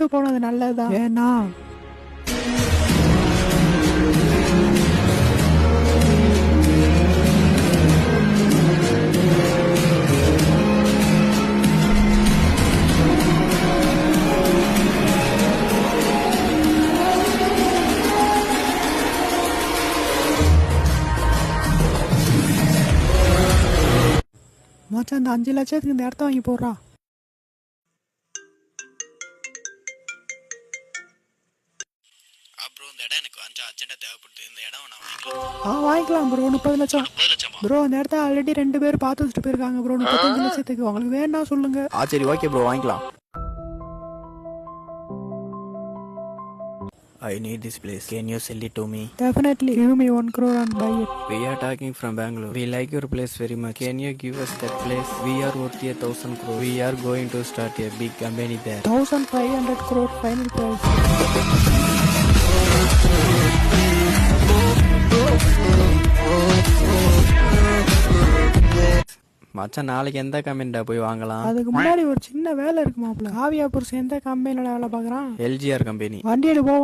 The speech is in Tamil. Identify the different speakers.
Speaker 1: விட்டு போனது நல்லதுதான். ஏன்னா மச்சான் இந்த 5 லட்சத்துக்கு இந்த இடத்த வாங்கி போடுறா.
Speaker 2: ப்ரோ இந்த இடம் எனக்கு கொஞ்சம் அர்ஜென்ட்டாக தேவைப்படுது. இந்த இடம் நான் வாங்கிக்கலாம்.
Speaker 1: வாங்கிக்கலாம் ப்ரோ. 30 லட்சம் ப்ரோ. அந்த இடத்த ஆல்ரெடி 2 பேர் பார்த்து வச்சுட்டு போயிருக்காங்க ப்ரோ. 35 லட்சத்துக்கு உங்களுக்கு வேணா சொல்லுங்க.
Speaker 2: சரி ஓகே ப்ரோ, வாங்கிக்கலாம். I need this place. Can you sell it to me?
Speaker 1: Definitely. Give me 1 crore and buy it.
Speaker 2: We are talking from Bangalore. We like your place very much. Can you give us that place? We are worth 1,000 crore. We are going to start a big company there.
Speaker 1: 1,500 crore final price.
Speaker 2: மச்சான் நாளைக்கு எந்த கம்பெனிடா போய் வாங்கலாம்?
Speaker 1: அதுக்கு முன்னாடி ஒரு சின்ன வேலை இருக்கு மாப்பிள்ள. காவியா புருஷன் எந்த கம்பெனில வேலை பார்க்கறான்?
Speaker 2: LGR company.
Speaker 1: வண்டி எடு போவோம்.